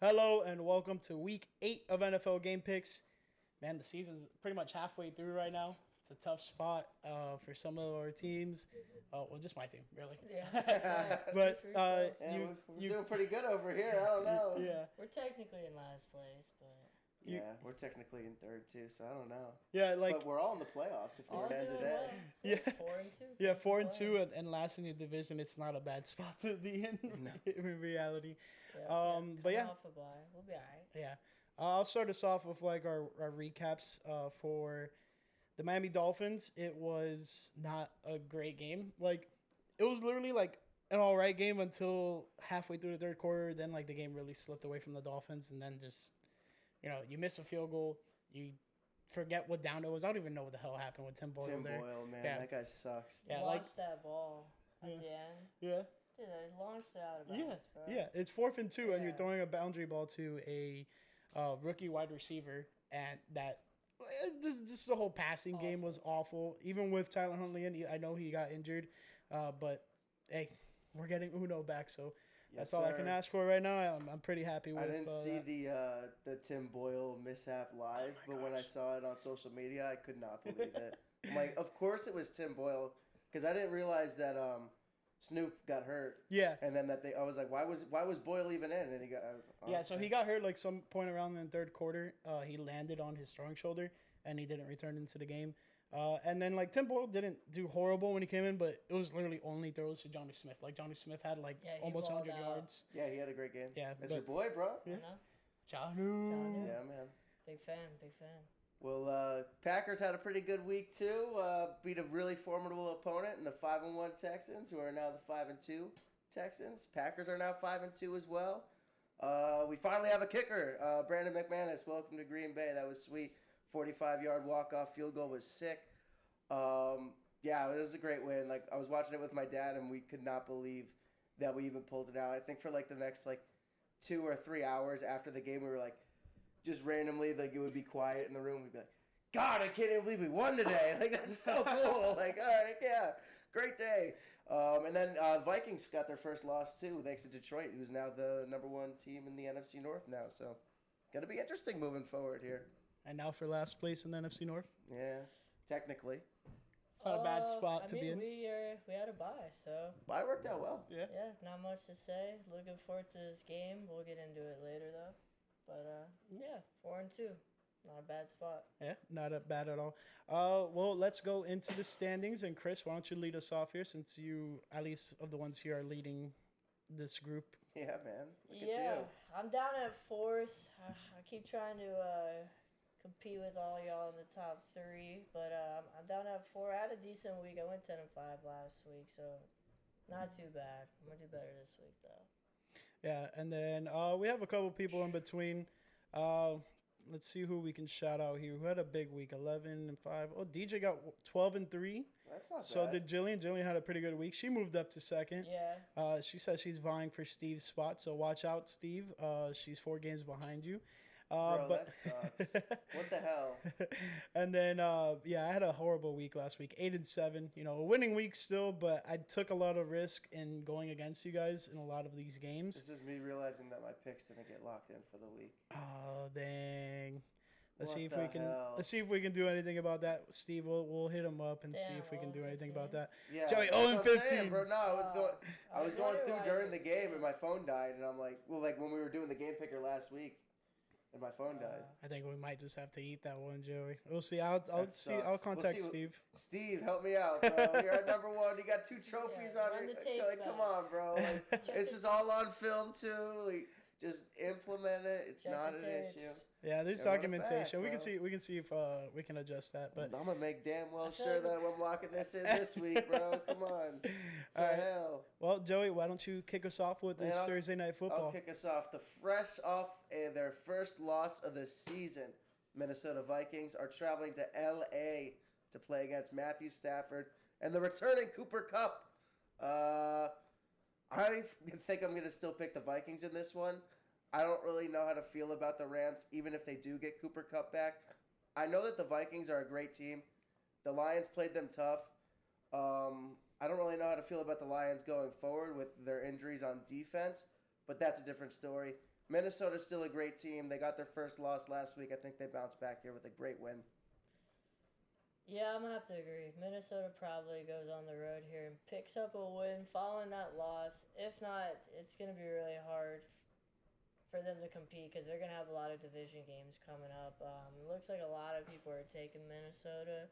Hello and welcome to week 8 of NFL Gamepicks. Man, the season's pretty much halfway through right now. It's a tough spot for some of our teams. Well, just my team, really. Yeah. But We're doing pretty good over here. I don't know. Yeah. We're technically in last place, but Yeah, we're technically in third too, so I don't know. Yeah, But we're all in the playoffs if we all were to end doing today. well. So Yeah. 4-2. Yeah, 4-2 and last in your division. It's not a bad spot to be in, No. in reality. Yeah, But yeah. off a bye. We'll be alright. Yeah. I'll start us off with like our recaps for the Miami Dolphins. It was not a great game. Like, it was literally like an all right game until halfway through the third quarter. Then like the game really slipped away from the Dolphins, and then just you miss a field goal, you forget what down it was. I don't even know what the hell happened with Tim Boyle Tim there. Boyle, man, Yeah. that guy sucks. Yeah, Launched that ball at the end. Yeah. Dude, they launched it out of Yeah, bounds, bro. yeah. It's 4th and 2, and you're Yeah. throwing a boundary ball to a rookie wide receiver, and that just the whole passing game was awful. Even with Tyler Huntley in, I know he got injured, but hey, we're getting Uno back, so that's all I can ask for right now. I'm pretty happy with. I didn't see that. the Tim Boyle mishap live, but when I saw it on social media, I could not believe it. I'm like, of course it was Tim Boyle, because I didn't realize that Snoop got hurt. Yeah. And then I was like, why was Boyle even in? And he got So he got hurt like some point around in the third quarter. He landed on his throwing shoulder, and he didn't return into the game. And then like Tim Boyle didn't do horrible when he came in, but it was literally only throws to Johnny Smith. Like Johnny Smith had like almost 100 yards. Yeah, he had a great game. Yeah, that's your boy, bro. I know. Janu. Yeah, man. Big fan. Well, Packers had a pretty good week too. Beat a really formidable opponent in the 5-1 Texans, who are now the 5-2 Texans. Packers are now 5-2 as well. We finally have a kicker, Brandon McManus. Welcome to Green Bay. That was sweet. 45-yard walk-off field goal was sick. Yeah, it was a great win. Like, I was watching it with my dad, and we could not believe that we even pulled it out. I think for like the next 2 or 3 hours after the game, we were like, just randomly, like, it would be quiet in the room. We'd be like, God, I can't even believe we won today. Like, that's so cool. Like, all right, yeah, great day. And then Vikings got their first loss, too, thanks to Detroit, who's now the number 1 team in the NFC North now. So, going to be interesting moving forward here. And now for last place in the NFC North. Yeah, technically. It's not a bad spot to be in. We had a bye, so But it worked out well. yeah, not much to say. Looking forward to this game. We'll get into it later though. But yeah, 4-2. Not a bad spot. Yeah, not bad at all. Well, let's go into the standings. And Chris, why don't you lead us off here, since you, at least of the ones here, are leading this group. Yeah, man. Look Yeah, at you. I'm down at 4th. I keep trying to compete with all y'all in the top 3, but I'm down at 4. I had a decent week. I went 10-5 last week, so not too bad. I'm gonna do better this week though. Yeah, and then we have a couple people in between. Let's see who we can shout out here. Who had a big week? 11-5. Oh, DJ got 12-3. That's not So bad. did Jillian. Jillian had a pretty good week. She moved up to second. Yeah. She says she's vying for Steve's spot. So watch out, Steve. She's 4 games behind you. Bro, But that sucks. What the hell? And then, I had a horrible week last week, 8-7. A winning week still, but I took a lot of risk in going against you guys in a lot of these games. This is me realizing that my picks didn't get locked in for the week. Oh dang! Let's What see if the we can. hell? Let's see if we can do anything about that, Steve. We'll hit him up and see Damn, if we can do anything 0-15. about that. Yeah, Joey, that's what I'm 0-15. saying, bro. No, I was I was going wondering through why during you- the game, and my phone died, and I'm like, well, like when we were doing the game picker last week, and my phone died. I think we might just have to eat that one, Joey. We'll see. I'll That see. I'll sucks. contact We'll see Steve. Steve, help me out, bro. You're at number 1. You got 2 trophies Yeah, on run your. the tapes Like, back. come on, bro. Like, this the- is all on film too. Like, just implement it. It's Check not the an tapes. issue. Yeah, there's Yeah, run it documentation. back, we can bro. see. We can see if we can adjust that. But I'm gonna make damn well feel sure like- that I'm locking this in this week, bro. Come on. What the right. hell? well, Joey, why don't you kick us off with this Man, Thursday night football? I'll kick us off. The fresh off their first loss of the season, Minnesota Vikings are traveling to L.A. to play against Matthew Stafford and the returning Cooper Kupp. I think I'm going to still pick the Vikings in this one. I don't really know how to feel about the Rams, even if they do get Cooper Kupp back. I know that the Vikings are a great team. The Lions played them tough. I don't really know how to feel about the Lions going forward with their injuries on defense, but that's a different story. Minnesota's still a great team. They got their first loss last week. I think they bounced back here with a great win. Yeah, I'm going to have to agree. Minnesota probably goes on the road here and picks up a win following that loss. If not, it's going to be really hard for them to compete because they're going to have a lot of division games coming up. It looks like a lot of people are taking Minnesota.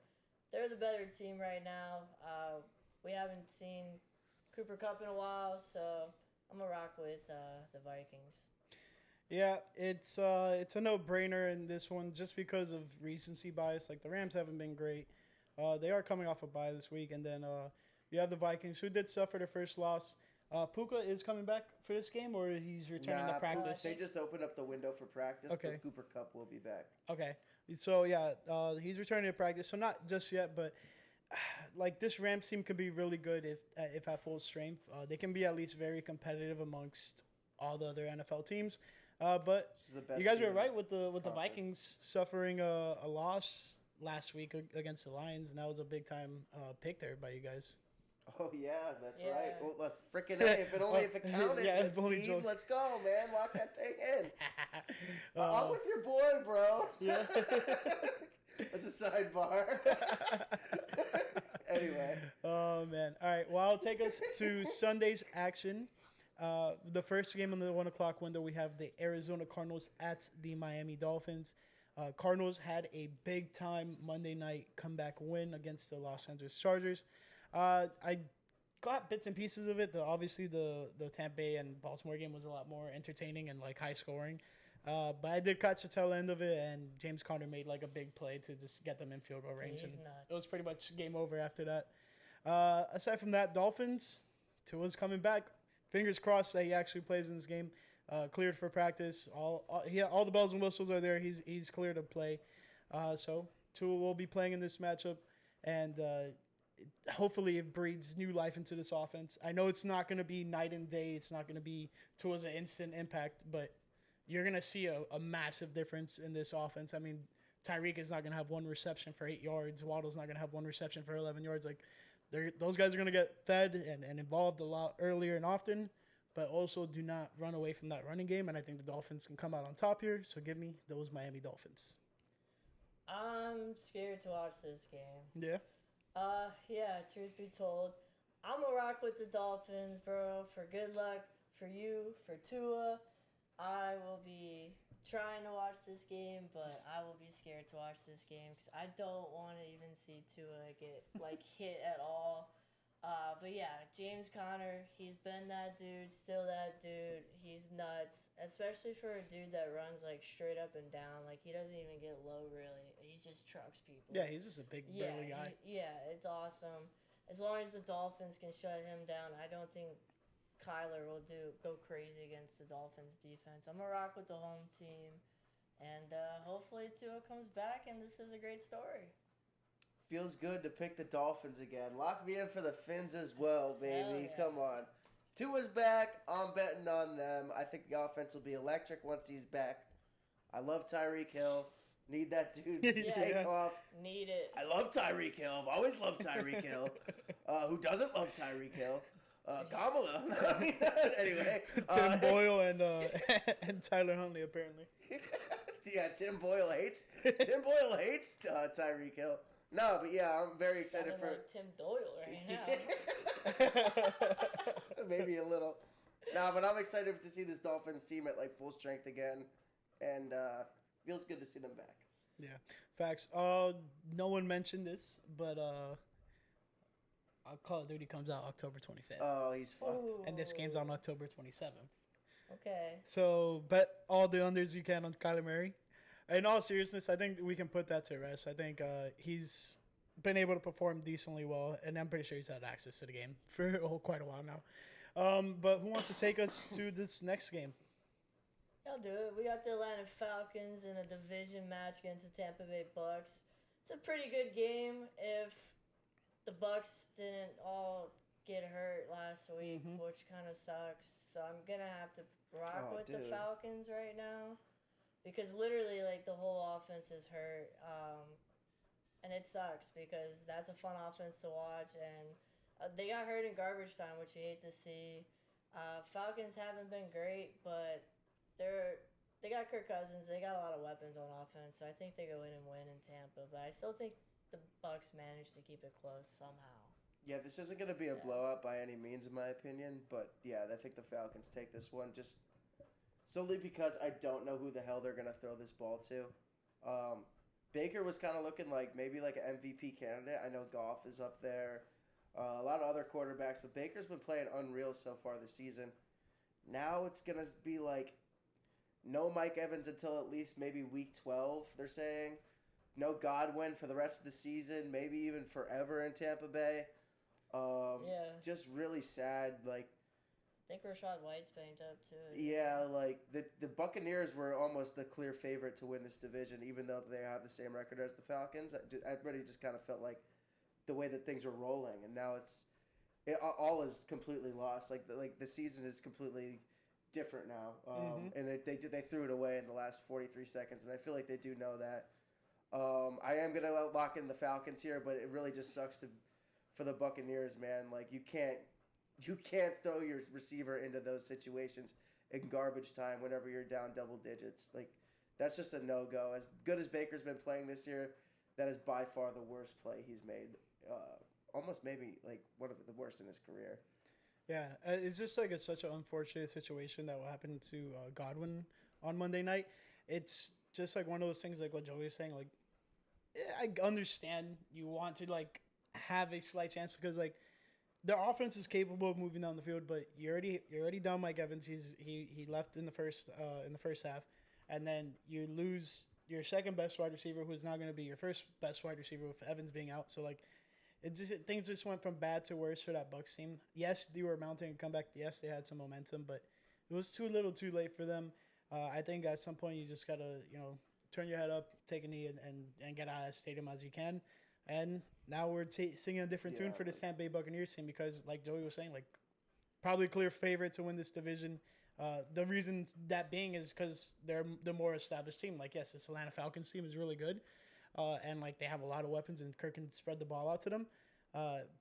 They're the better team right now. We haven't seen Cooper Kupp in a while, so I'm going to rock with the Vikings. Yeah, it's a no-brainer in this one just because of recency bias. Like, the Rams haven't been great. They are coming off a bye this week. And then you have the Vikings, who did suffer their first loss. Puka is coming back for this game, or he's returning to practice? They just opened up the window for practice, Okay. but Cooper Kupp will be back. Okay. So, yeah, he's returning to practice. So, not just yet, but, like, this Rams team could be really good if at full strength. They can be at least very competitive amongst all the other NFL teams. But you guys were right with the Vikings suffering a loss last week against the Lions, and that was a big time pick there by you guys. Oh yeah, that's right. Well, freaking if it counted, yeah, Steve, let's go, man. Lock that thing in. I'm with your boy, bro. Yeah. That's a sidebar. Anyway. Oh man. All right. Well, I'll take us to Sunday's action. The first game on the 1 o'clock window, we have the Arizona Cardinals at the Miami Dolphins. Cardinals had a big-time Monday night comeback win against the Los Angeles Chargers. I got bits and pieces of it. Obviously, the Tampa Bay and Baltimore game was a lot more entertaining and like high-scoring. But I did catch the tail end of it, and James Conner made like a big play to just get them in field goal range. And it was pretty much game over after that. Aside from that, Dolphins, Tua's coming back. Fingers crossed that he actually plays in this game. Cleared for practice. All the bells and whistles are there. He's cleared to play. So Tua will be playing in this matchup, and hopefully it breathes new life into this offense. I know it's not going to be night and day. It's not going to be Tua's an instant impact, but you're going to see a massive difference in this offense. I mean, Tyreek is not going to have one reception for 8 yards. Waddle's not going to have one reception for 11 yards. Like, those guys are going to get fed and involved a lot earlier and often, but also do not run away from that running game. And I think the Dolphins can come out on top here. So give me those Miami Dolphins. I'm scared to watch this game. Yeah? Yeah, truth be told. I'm going to rock with the Dolphins, bro. For good luck for you, for Tua. I will be trying to watch this game, but I will be scared to watch this game because I don't want to even see Tua get hit at all. But yeah, James Conner, he's been that dude, still that dude. He's nuts, especially for a dude that runs like straight up and down. Like, he doesn't even get low really. He just trucks people. Yeah, he's just a big burly guy. It's awesome. As long as the Dolphins can shut him down, I don't think Kyler will go crazy against the Dolphins defense. I'm going to rock with the home team. And hopefully Tua comes back, and this is a great story. Feels good to pick the Dolphins again. Lock me in for the Fins as well, baby. Yeah. Come on. Tua's back. I'm betting on them. I think the offense will be electric once he's back. I love Tyreek Hill. Need that dude to take off. Need it. I love Tyreek Hill. I've always loved Tyreek Hill. Who doesn't love Tyreek Hill? Kamala. Anyway. Tim Boyle and Tyler Huntley, apparently. Yeah, Tim Boyle hates Tyreek Hill. No, but yeah, I'm very excited for like Tim Doyle right now. Maybe a little. No, but I'm excited to see this Dolphins team at like full strength again, and feels good to see them back. Yeah, facts. No one mentioned this, but Call of Duty comes out October 25th. Oh, he's fucked. Ooh. And this game's on October 27th. Okay. So bet all the unders you can on Kyler Murray. In all seriousness, I think we can put that to rest. I think he's been able to perform decently well, and I'm pretty sure he's had access to the game for quite a while now. But who wants to take us to this next game? I'll do it. We got the Atlanta Falcons in a division match against the Tampa Bay Bucks. It's a pretty good game if the Bucks didn't all get hurt last week, which kind of sucks. So I'm going to have to rock with the Falcons right now. Because literally, like, the whole offense is hurt. And it sucks because that's a fun offense to watch. And they got hurt in garbage time, which you hate to see. Falcons haven't been great, but they got Kirk Cousins. They got a lot of weapons on offense, so I think they go in and win in Tampa. But I still think the Bucs managed to keep it close somehow. Yeah, this isn't going to be a blowout by any means, in my opinion. But, yeah, I think the Falcons take this one just solely because I don't know who the hell they're going to throw this ball to. Baker was kind of looking like maybe like an MVP candidate. I know Goff is up there. A lot of other quarterbacks. But Baker's been playing unreal so far this season. Now it's going to be like no Mike Evans until at least maybe week 12, they're saying. No Godwin for the rest of the season, maybe even forever in Tampa Bay. Just really sad. Like, I think Rashad White's banged up too. Yeah, like the Buccaneers were almost the clear favorite to win this division, even though they have the same record as the Falcons. I really just kind of felt like the way that things were rolling, and now all is completely lost. Like the season is completely different now, and they threw it away in the last 43 seconds, and I feel like they do know that. I am gonna lock in the Falcons here, but it really just sucks for the Buccaneers, man. Like you can't throw your receiver into those situations in garbage time whenever you're down double digits. Like that's just a no-go. As good as Baker's been playing this year, that is by far the worst play he's made. Almost maybe like one of the worst in his career. Yeah, it's just like it's such an unfortunate situation that will happen to Godwin on Monday night. It's just like one of those things like what Joey was saying. Like, I understand you want to like have a slight chance because like their offense is capable of moving down the field, but you're already down Mike Evans. He left in the first half, and then you lose your second best wide receiver, who's now going to be your first best wide receiver with Evans being out. So like, things just went from bad to worse for that Bucs team. Yes, they were mounting a comeback. Yes, they had some momentum, but it was too little, too late for them. I think at some point you just gotta turn your head up, take a knee, and get out of the stadium as you can. And now we're singing a different tune for the Tampa Bay Buccaneers team because, like Joey was saying, like probably clear favorite to win this division. The reason that being is because they're the more established team. Like, yes, this Atlanta Falcons team is really good, and like they have a lot of weapons, and Kirk can spread the ball out to them.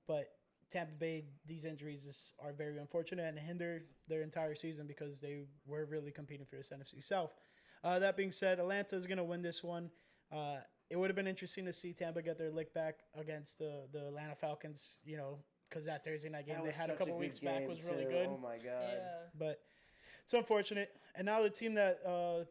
But Tampa Bay, these injuries are very unfortunate and hinder their entire season because they were really competing for this NFC South. That being said, Atlanta is going to win this one. It would have been interesting to see Tampa get their lick back against the Atlanta Falcons, because that Thursday night game they had a couple weeks back was really good. Oh, my God. Yeah. But it's unfortunate. And now the team that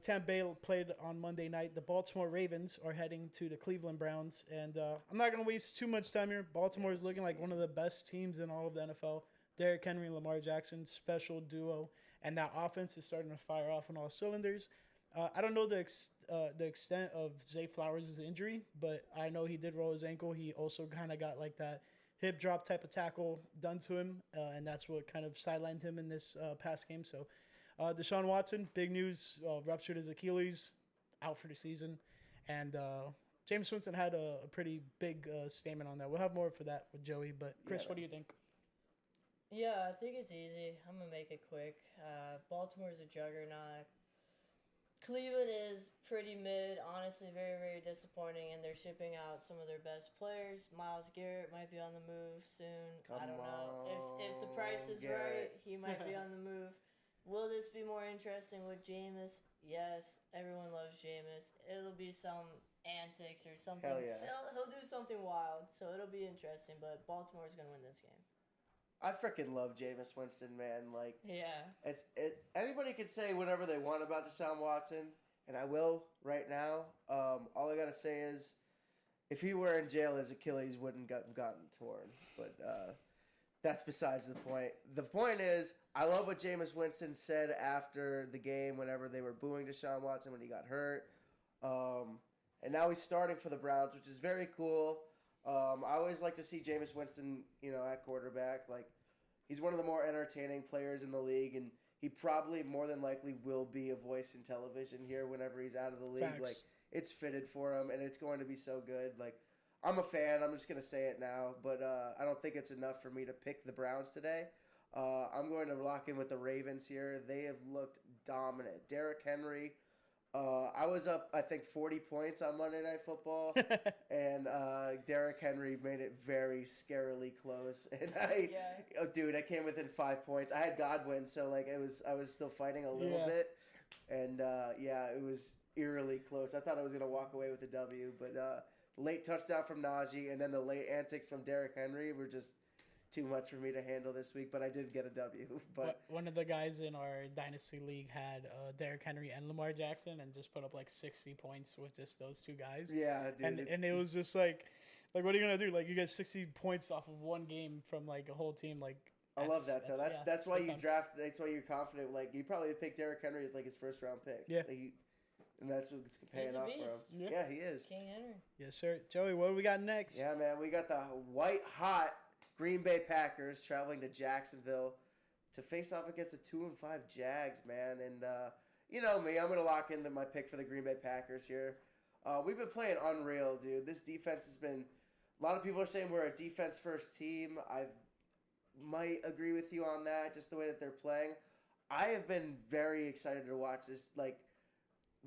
Tampa Bay played on Monday night, the Baltimore Ravens, are heading to the Cleveland Browns. And I'm not going to waste too much time here. Baltimore is looking like one of the best teams in all of the NFL. Derrick Henry and Lamar Jackson, special duo. And that offense is starting to fire off on all cylinders. I don't know the extent of Zay Flowers' injury, but I know he did roll his ankle. He also kind of got like that hip drop type of tackle done to him, and that's what kind of sidelined him in this past game. So Deshaun Watson, big news, ruptured his Achilles, out for the season. And James Winston had a pretty big statement on that. We'll have more for that with Joey, but Chris, what do you think? Yeah, I think it's easy. I'm going to make it quick. Baltimore's a juggernaut. Cleveland is pretty mid, honestly, very, very disappointing, and they're shipping out some of their best players. Myles Garrett might be on the move soon. I don't know. If the price is right, he might be on the move. Will this be more interesting with Jameis? Yes, everyone loves Jameis. It'll be some antics or something. Hell yeah. He'll do something wild, so it'll be interesting, but Baltimore's going to win this game. I freaking love Jameis Winston, man. Like, yeah, anybody can say whatever they want about Deshaun Watson, and I will right now. All I gotta say is, if he were in jail, his Achilles wouldn't gotten torn. But that's besides the point. The point is, I love what Jameis Winston said after the game whenever they were booing Deshaun Watson when he got hurt. And now he's starting for the Browns, which is very cool. I always like to see Jameis Winston, at quarterback. Like, he's one of the more entertaining players in the league, and he probably more than likely will be a voice in television here whenever he's out of the league. Facts. Like, it's fitted for him, and it's going to be so good. Like, I'm a fan. I'm just going to say it now, but I don't think it's enough for me to pick the Browns today. I'm going to lock in with the Ravens here. They have looked dominant. Derrick Henry. I was up, I think, 40 points on Monday Night Football, and Derrick Henry made it very scarily close. And I came within 5 points. I had Godwin, so like I was still fighting a little bit, And, yeah, it was eerily close. I thought I was going to walk away with a W, but late touchdown from Najee and then the late antics from Derrick Henry were just too much for me to handle this week, but I did get a W. But one of the guys in our dynasty league had Derrick Henry and Lamar Jackson, and just put up like 60 points with just those two guys. yeah, dude. And it was just like what are you gonna do? Like, you get 60 points off of one game from like a whole team. Like, I love that though. That's why you fun. draft. That's why you're confident. Like, you probably picked Derrick Henry as like his first round pick. Yeah. Like, and that's what's paying He's a off for him. beast. Yeah, he is. King Henry. Yes, sir. Joey, what do we got next? Yeah, man. We got the white hot Green Bay Packers traveling to Jacksonville to face off against the 2-5 Jags, man. And you know me, I'm gonna lock into my pick for the Green Bay Packers here. We've been playing unreal, dude. This defense has been. A lot of people are saying we're a defense first team. I might agree with you on that, just the way that they're playing. I have been very excited to watch this. Like,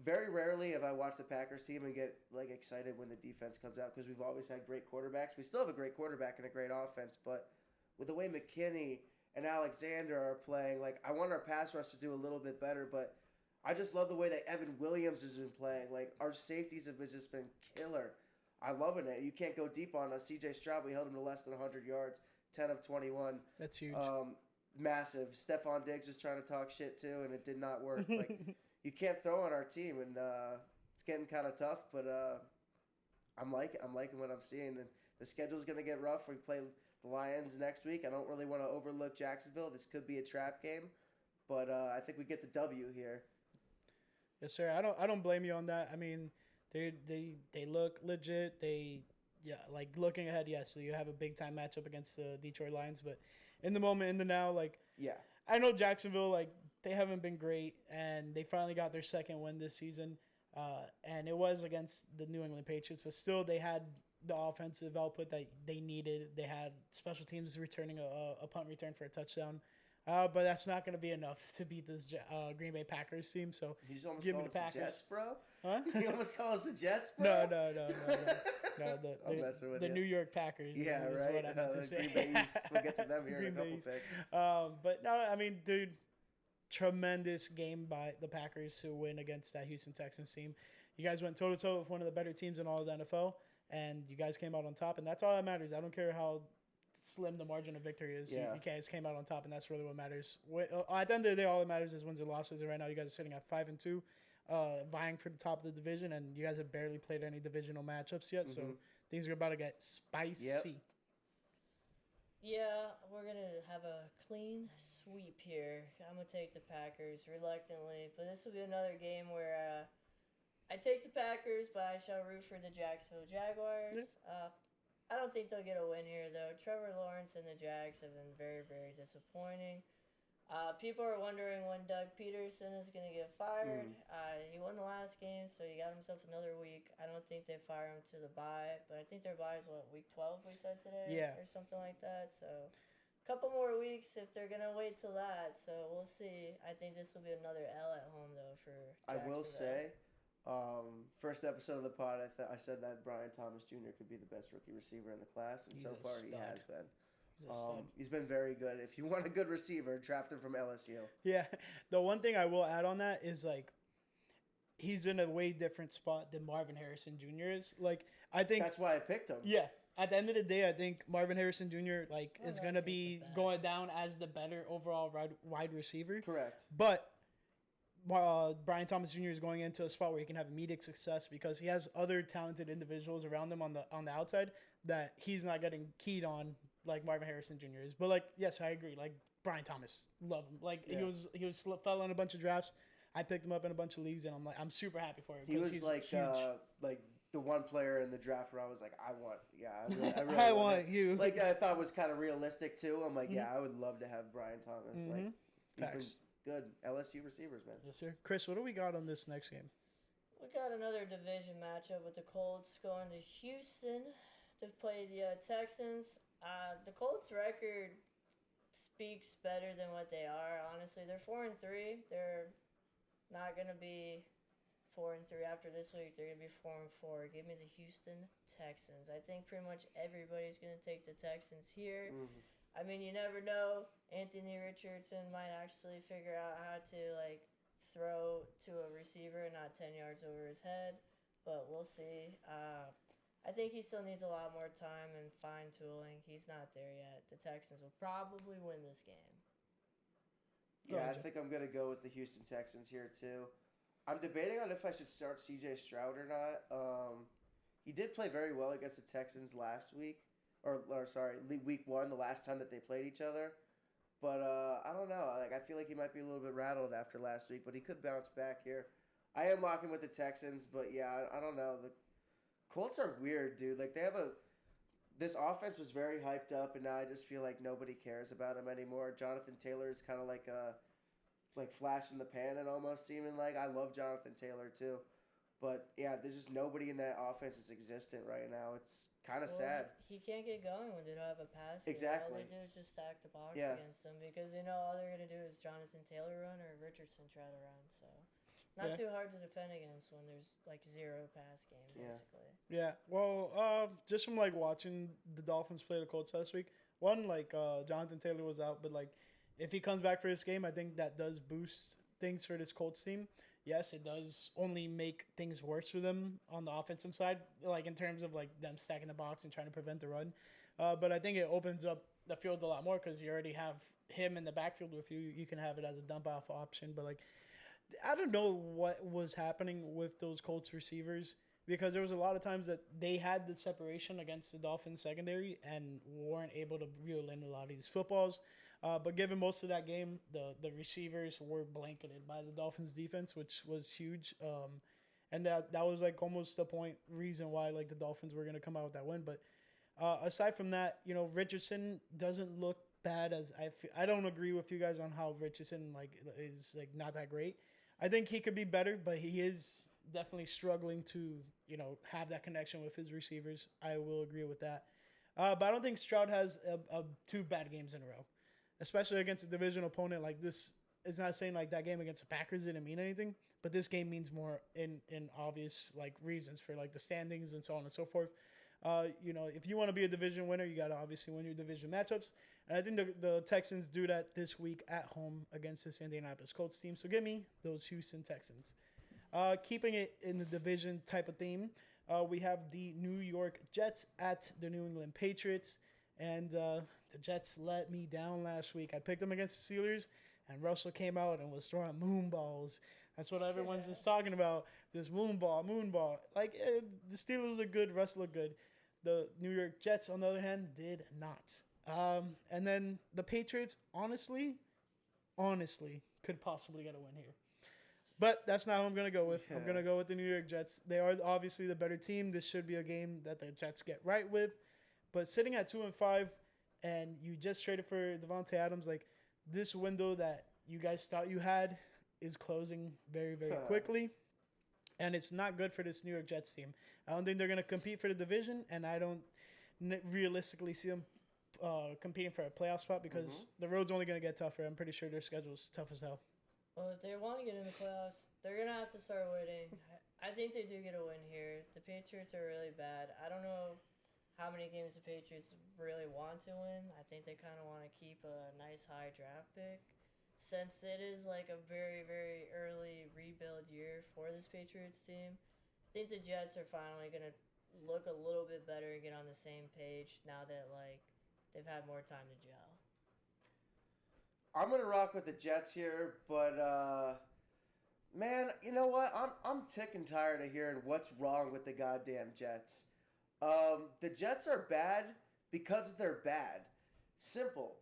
very rarely have I watched the Packers team and get like excited when the defense comes out, because we've always had great quarterbacks. We still have a great quarterback and a great offense, but with the way McKinney and Alexander are playing, like, I want our pass rush to do a little bit better, but I just love the way that Evan Williams has been playing. Like, our safeties have just been killer. I'm loving it. You can't go deep on us. C.J. Stroud, we held him to less than 100 yards, 10 of 21. That's huge. Massive. Stephon Diggs was trying to talk shit too, and it did not work. Like, you can't throw on our team, and it's getting kind of tough. But I'm liking what I'm seeing. And the schedule's gonna get rough. We play the Lions next week. I don't really want to overlook Jacksonville. This could be a trap game, but I think we get the W here. Yes, sir. I don't blame you on that. I mean, they look legit. Like, looking ahead, yes. So you have a big time matchup against the Detroit Lions, but in the moment, in the now, like, yeah, I know Jacksonville, like, they haven't been great, and they finally got their second win this season, and it was against the New England Patriots, but still they had the offensive output that they needed. They had special teams returning a punt return for a touchdown. But that's not going to be enough to beat this Green Bay Packers team. So you just almost give call me us the Packers. The Jets, bro? Huh? You almost call us the Jets, bro? No. I'm messing with the you. New York Packers. Yeah, is right. what I meant to say. Green Bay East. We'll get to them here in a Green couple Bay East. picks. But no, I mean, dude, tremendous game by the Packers to win against that Houston Texans team. You guys went toe-to-toe with one of the better teams in all of the NFL, and you guys came out on top, and that's all that matters. I don't care how slim the margin of victory is. Yeah. You guys came out on top, and that's really what matters. At the end of the day, all that matters is wins or losses. And right now, you guys are sitting at 5-2, vying for the top of the division, and you guys have barely played any divisional matchups yet. So things are about to get spicy. Yep. Yeah, we're going to have a clean sweep here. I'm going to take the Packers reluctantly, but this will be another game where I take the Packers, but I shall root for the Jacksonville Jaguars. Yeah. I don't think they'll get a win here, though. Trevor Lawrence and the Jags have been very, very disappointing. People are wondering when Doug Peterson is going to get fired. He won the last game, so he got himself another week. I don't think they fire him to the bye, but I think their bye is, week 12 we said today? Yeah. Or something like that. So a couple more weeks if they're going to wait till that. So we'll see. I think this will be another L at home, though, for Jacksonville. I will say, first episode of the pod, I said that Brian Thomas Jr. could be the best rookie receiver in the class, and He's so a far he stud. has been. He's He's been very good. If you want a good receiver, draft him from LSU. Yeah. The one thing I will add on that is, like, he's in a way different spot than Marvin Harrison Jr. is. Like, I think That's why I picked him. Yeah. At the end of the day, I think Marvin Harrison Jr. is going to he's be the best. going down as the better overall wide receiver. Correct. But Brian Thomas Jr. is going into a spot where he can have immediate success because he has other talented individuals around him on the outside that he's not getting keyed on like Marvin Harrison Jr. is. But, like, yes, I agree. Like, Brian Thomas, love him. Like, Yeah. he fell in a bunch of drafts. I picked him up in a bunch of leagues, and I'm super happy for him. He was he's like huge. the one player in the draft where I was like, I really I want want it. you. Like, I thought it was kind of realistic too. I'm like, yeah, I would love to have Brian Thomas. Like, he's Facts. been good. LSU receivers, man. Yes, sir. Chris, what do we got on this next game? We got another division matchup with the Colts going to Houston to play the Texans. The Colts' record speaks better than what they are. Honestly, they're 4-3. They're not gonna be 4-3 after this week. They're gonna be 4-4. Give me the Houston Texans. I think pretty much everybody's gonna take the Texans here. I mean, you never know. Anthony Richardson might actually figure out how to throw to a receiver, not 10 yards over his head. But we'll see. I think he still needs a lot more time and fine-tuning. He's not there yet. The Texans will probably win this game. Yeah, I think I'm going to go with the Houston Texans here, too. I'm debating on if I should start C.J. Stroud or not. He did play very well against the Texans last week. Week 1, the last time that they played each other. But I don't know. I feel like he might be a little bit rattled after last week, but he could bounce back here. I am locking with the Texans, but yeah, I don't know. The Colts are weird, dude. This offense was very hyped up, and now I just feel like nobody cares about him anymore. Jonathan Taylor is kind of like flash in the pan and almost seeming like. I love Jonathan Taylor too. But, yeah, there's just nobody in that offense that's existent right now. It's kind of sad. He can't get going when they don't have a pass. Exactly. All they do is just stack the box against them because, all they're going to do is Jonathan Taylor run or Richardson try to run. So, not too hard to defend against when there's, zero pass game, basically. Yeah. Well, just from, watching the Dolphins play the Colts last week, Jonathan Taylor was out, but, if he comes back for this game, I think that does boost things for this Colts team. Yes, it does only make things worse for them on the offensive side, in terms of them stacking the box and trying to prevent the run. But I think it opens up the field a lot more because you already have him in the backfield with you. You can have it as a dump off option. But I don't know what was happening with those Colts receivers because there was a lot of times that they had the separation against the Dolphins secondary and weren't able to reel in a lot of these footballs. But given most of that game, the receivers were blanketed by the Dolphins defense, which was huge. And that was almost the reason why the Dolphins were going to come out with that win. But aside from that, Richardson doesn't look bad as I don't agree with you guys on how Richardson is not that great. I think he could be better, but he is definitely struggling to have that connection with his receivers. I will agree with that. But I don't think Stroud has two bad games in a row. Especially against a divisional opponent like this. It's not saying that game against the Packers didn't mean anything, but this game means more in obvious reasons for the standings and so on and so forth. If you want to be a division winner, you got to obviously win your division matchups. And I think the Texans do that this week at home against this Indianapolis Colts team. So give me those Houston Texans. Keeping it in the division type of theme, we have the New York Jets at the New England Patriots. And the Jets let me down last week. I picked them against the Steelers, and Russell came out and was throwing moon balls. That's what everyone's just talking about, this moon ball. The Steelers look good, Russell looked good. The New York Jets, on the other hand, did not. And then the Patriots, honestly, could possibly get a win here. But that's not who I'm going to go with. Yeah. I'm going to go with the New York Jets. They are obviously the better team. This should be a game that the Jets get right with. But sitting at 2-5, and you just traded for Devontae Adams, this window that you guys thought you had is closing very, very quickly. And it's not good for this New York Jets team. I don't think they're going to compete for the division, and I don't realistically see them competing for a playoff spot because the road's only going to get tougher. I'm pretty sure their schedule's tough as hell. Well, if they want to get in the playoffs, they're going to have to start winning. I think they do get a win here. The Patriots are really bad. I don't know how many games the Patriots really want to win. I think they kind of want to keep a nice high draft pick. Since it is a very, very early rebuild year for this Patriots team, I think the Jets are finally going to look a little bit better and get on the same page now that they've had more time to gel. I'm going to rock with the Jets here, but man, you know what? I'm sick and tired of hearing what's wrong with the goddamn Jets. The Jets are bad because they're bad. Simple.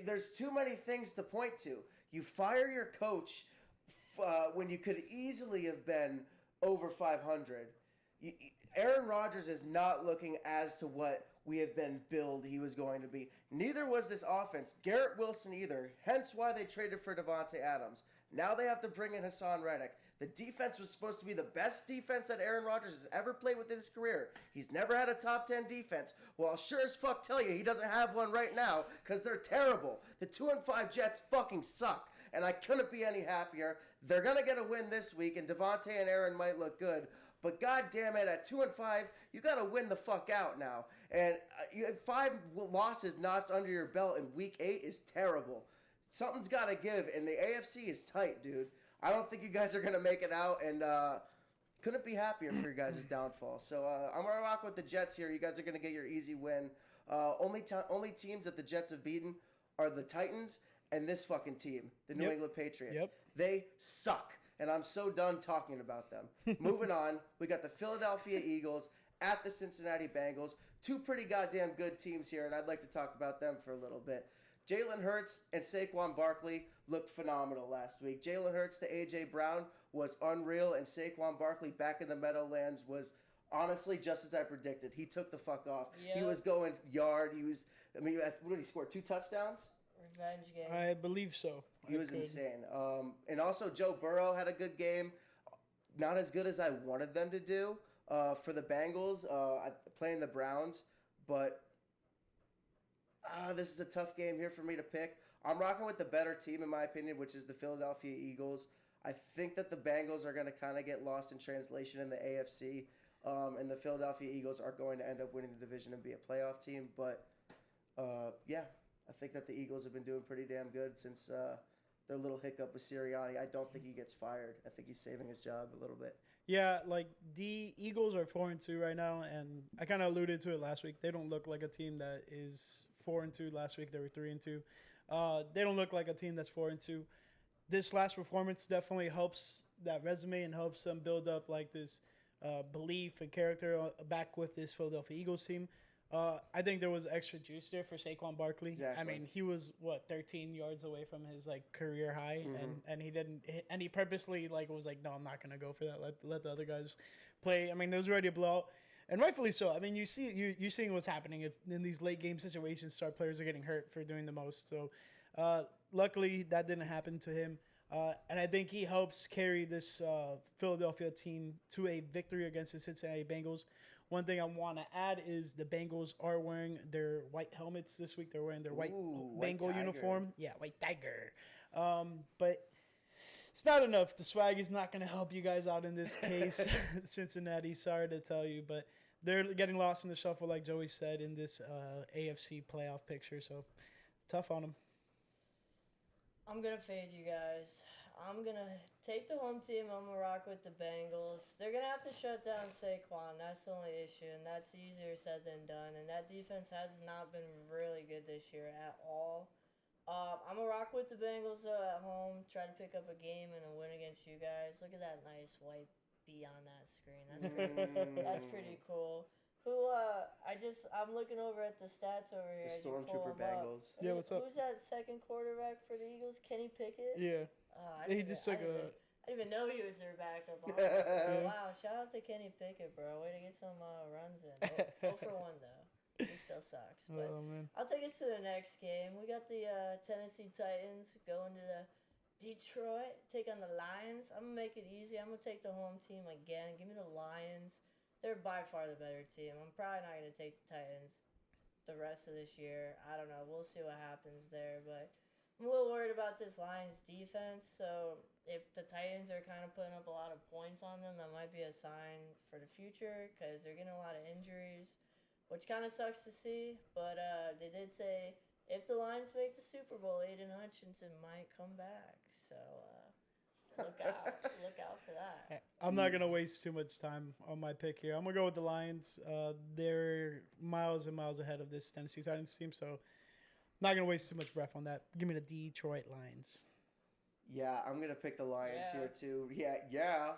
There's too many things to point to. You fire your coach when you could easily have been over 500. Aaron Rodgers is not looking as to what we have been billed he was going to be. Neither was this offense. Garrett Wilson either. Hence why they traded for Devontae Adams. Now they have to bring in Hassan Reddick. The defense was supposed to be the best defense that Aaron Rodgers has ever played with in his career. He's never had a top 10 defense. Well, I'll sure as fuck tell you he doesn't have one right now because they're terrible. The 2-5 Jets fucking suck, and I couldn't be any happier. They're going to get a win this week, and Devontae and Aaron might look good. But God damn it, at 2-5, you got to win the fuck out now. And 5 losses notched under your belt in Week 8 is terrible. Something's got to give, and the AFC is tight, dude. I don't think you guys are going to make it out, and couldn't be happier for your guys' downfall. So I'm going to rock with the Jets here. You guys are going to get your easy win. Only teams that the Jets have beaten are the Titans and this fucking team, the New England Patriots. Yep. They suck, and I'm so done talking about them. Moving on, we got the Philadelphia Eagles at the Cincinnati Bengals. Two pretty goddamn good teams here, and I'd like to talk about them for a little bit. Jalen Hurts and Saquon Barkley looked phenomenal last week. Jalen Hurts to A.J. Brown was unreal, and Saquon Barkley back in the Meadowlands was honestly just as I predicted. He took the fuck off. Yep. He was going yard. What did he score? 2 touchdowns? Revenge game. I believe so. He was insane. And also Joe Burrow had a good game. Not as good as I wanted them to do for the Bengals, playing the Browns, but this is a tough game here for me to pick. I'm rocking with the better team, in my opinion, which is the Philadelphia Eagles. I think that the Bengals are going to kind of get lost in translation in the AFC, and the Philadelphia Eagles are going to end up winning the division and be a playoff team. But, I think that the Eagles have been doing pretty damn good since their little hiccup with Sirianni. I don't think he gets fired. I think he's saving his job a little bit. Yeah, like the Eagles are 4-2 right now, and I kind of alluded to it last week. They don't look like a team that is 4-2. Last week they were 3-2. They don't look like a team that's 4-2. This last performance definitely helps that resume and helps them build up like this belief and character back with this Philadelphia Eagles team. I think there was extra juice there for Saquon Barkley. Exactly. I mean, he was 13 yards away from his career high, and he didn't. And he purposely was like, no, I'm not gonna go for that. Let the other guys play. I mean, there was already a blowout, and rightfully so. I mean, you're seeing what's happening in these late game situations. Star players are getting hurt for doing the most. So, luckily that didn't happen to him. And I think he helps carry this Philadelphia team to a victory against the Cincinnati Bengals. One thing I want to add is the Bengals are wearing their white helmets this week. They're wearing their white Bengal uniform. Yeah, white tiger. But it's not enough. The swag is not going to help you guys out in this case. Cincinnati, sorry to tell you, but they're getting lost in the shuffle, like Joey said, in this AFC playoff picture. So tough on them. I'm going to fade you guys. I'm going to take the home team. I'm going to rock with the Bengals. They're going to have to shut down Saquon. That's the only issue, and that's easier said than done. And that defense has not been really good this year at all. I'm going to rock with the Bengals at home, try to pick up a game and a win against you guys. Look at that nice white bee on that screen. That's pretty cool. I'm looking over at the stats over here. The Stormtrooper Bengals. Yeah, what's up? Who's that second quarterback for the Eagles? Kenny Pickett? Yeah. I didn't even know he was their backup. Honestly. Wow, shout out to Kenny Pickett, bro. Way to get some runs in. 0 for 1, though. He still sucks. But I'll take us to the next game. We got the Tennessee Titans going to the Detroit, take on the Lions. I'm going to make it easy. I'm going to take the home team again. Give me the Lions. They're by far the better team. I'm probably not going to take the Titans the rest of this year. I don't know. We'll see what happens there. But I'm a little worried about this Lions defense. So if the Titans are kind of putting up a lot of points on them, that might be a sign for the future because they're getting a lot of injuries, which kind of sucks to see. But they did say if the Lions make the Super Bowl, Aiden Hutchinson might come back. So look out for that. I'm not going to waste too much time on my pick here. I'm going to go with the Lions. They're miles and miles ahead of this Tennessee Titans team, so not going to waste too much breath on that. Give me the Detroit Lions. Yeah, I'm going to pick the Lions here, too. Yeah.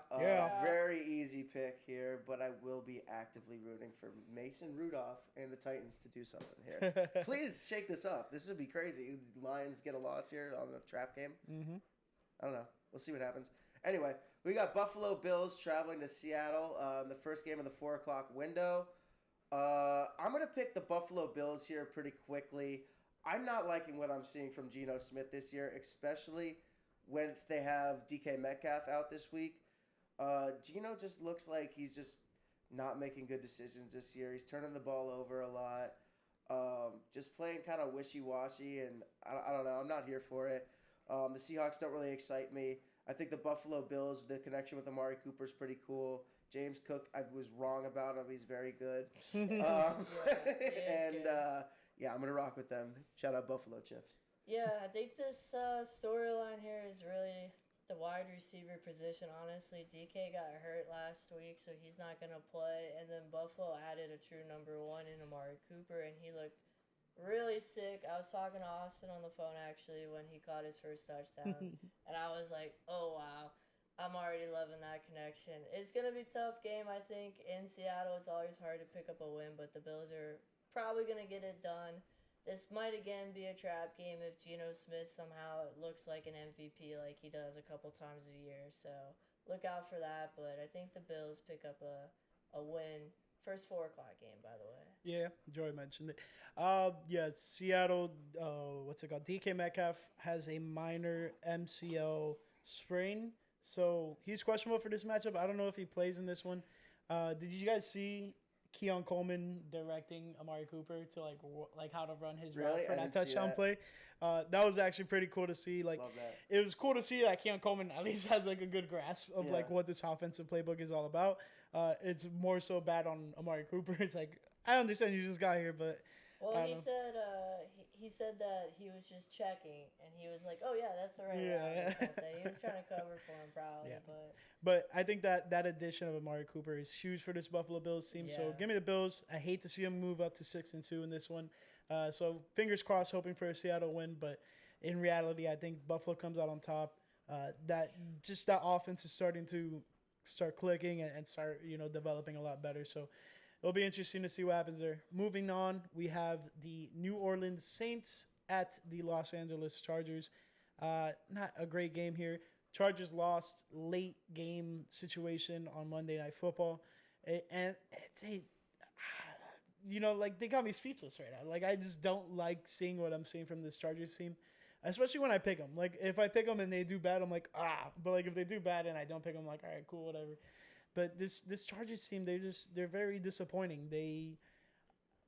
Very easy pick here, but I will be actively rooting for Mason Rudolph and the Titans to do something here. Please shake this up. This would be crazy. Lions get a loss here on the trap game. Mm-hmm. I don't know. We'll see what happens. Anyway, we got Buffalo Bills traveling to Seattle in the first game of the 4 o'clock window. I'm going to pick the Buffalo Bills here pretty quickly. I'm not liking what I'm seeing from Geno Smith this year, especially when they have DK Metcalf out this week. Geno just looks like he's just not making good decisions this year. He's turning the ball over a lot. Just playing kind of wishy-washy, and I don't know. I'm not here for it. The Seahawks don't really excite me. I think the Buffalo Bills, the connection with Amari Cooper is pretty cool. James Cook, I was wrong about him. He's very good. I'm going to rock with them. Shout out Buffalo Chips. Yeah, I think this storyline here is really the wide receiver position, honestly, DK got hurt last week, so he's not going to play. And then Buffalo added a true number 1 in Amari Cooper, and he looked really sick. I was talking to Austin on the phone, actually, when he caught his first touchdown. And I was like, oh, wow. I'm already loving that connection. It's going to be a tough game, I think. In Seattle, it's always hard to pick up a win, but the Bills are probably going to get it done. This might again be a trap game if Geno Smith somehow looks like an MVP like he does a couple times a year. So look out for that. But I think the Bills pick up a win. First 4 o'clock game, by the way. Yeah, Joy mentioned it. Yeah, Seattle, what's it called? DK Metcalf has a minor MCL sprain. So he's questionable for this matchup. I don't know if he plays in this one. Did you guys see Keon Coleman directing Amari Cooper to like how to run his route for that touchdown play? That was actually pretty cool to see. Like, Love that. it was cool to see that Keon Coleman at least has like a good grasp of like what this offensive playbook is all about. It's more so bad on Amari Cooper. It's like, I understand you just got here, but he said that he was just checking, and he was like, "Oh yeah, that's the right route." Or something. He was trying to cover for him, probably. Yeah. But I think that addition of Amari Cooper is huge for this Buffalo Bills team. Yeah. So give me the Bills. I hate to see them move up to 6-2 in this one. So fingers crossed, hoping for a Seattle win. But in reality, I think Buffalo comes out on top. That offense is starting to clicking and start developing a lot better. So it'll be interesting to see what happens there. Moving on, we have the New Orleans Saints at the Los Angeles Chargers. Not a great game here. Chargers lost late game situation on Monday Night Football. And it's they got me speechless right now. Like, I just don't like seeing what I'm seeing from this Chargers team, especially when I pick them. Like, if I pick them and they do bad, I'm like, ah. But, like, if they do bad and I don't pick them, I'm like, all right, cool, whatever. But this Chargers team, they're very disappointing.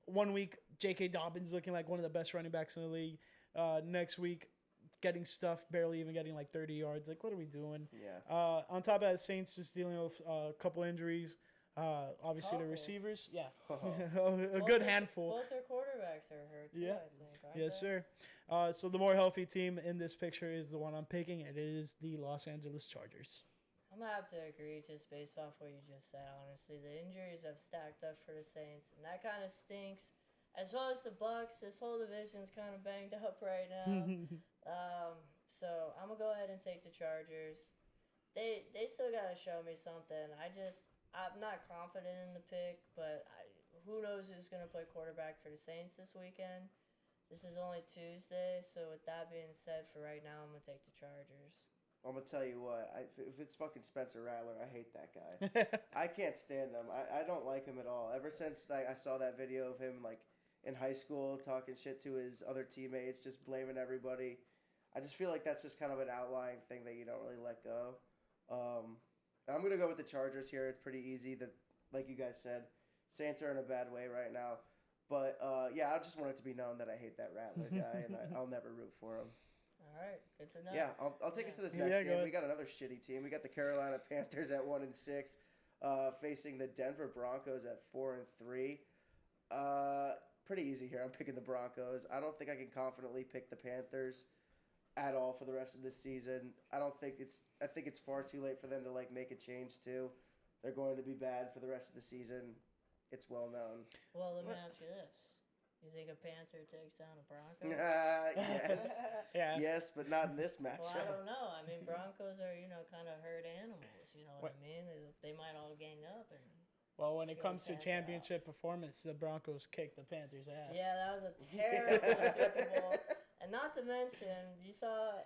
One week, J.K. Dobbins looking like one of the best running backs in the league. Next week, getting stuffed, barely even getting like 30 yards. Like, what are we doing? Yeah. On top of that, Saints just dealing with a couple injuries. Obviously, the receivers. Yeah. a good handful. Both their quarterbacks are hurt, too, I think. Yes, sir. So the more healthy team in this picture is the one I'm picking. It is the Los Angeles Chargers. I'm going to have to agree just based off what you just said, honestly. The injuries have stacked up for the Saints, and that kind of stinks. As well as the Bucs, this whole division's kind of banged up right now. So I'm going to go ahead and take the Chargers. They still got to show me something. I'm not confident in the pick, but who knows who's going to play quarterback for the Saints this weekend. This is only Tuesday, so with that being said, for right now, I'm going to take the Chargers. I'm going to tell you what, if it's fucking Spencer Rattler, I hate that guy. I can't stand him. I don't like him at all. Ever since I saw that video of him like in high school talking shit to his other teammates, just blaming everybody, I just feel like that's just kind of an outlying thing that you don't really let go. I'm going to go with the Chargers here. It's pretty easy. Like you guys said, Saints are in a bad way right now. But, I just want it to be known that I hate that Rattler guy, and I'll never root for him. All right, good to know. Yeah, I'll take us to this next game. We got another shitty team. We got the Carolina Panthers at 1-6, facing the Denver Broncos at 4-3. Pretty easy here. I'm picking the Broncos. I don't think I can confidently pick the Panthers at all for the rest of this season. I think it's far too late for them to make a change too. They're going to be bad for the rest of the season. It's well known. Well, let me ask you this. You think a Panther takes down a Bronco? Yes. Yeah. Yes, but not in this matchup. Well, I don't know. I mean, Broncos are, kind of herd animals. You know what I mean? They might all gang up. Well, when it comes to championship performance, the Broncos kicked the Panthers' ass. Yeah, that was a terrible Super Bowl. And not to mention, you saw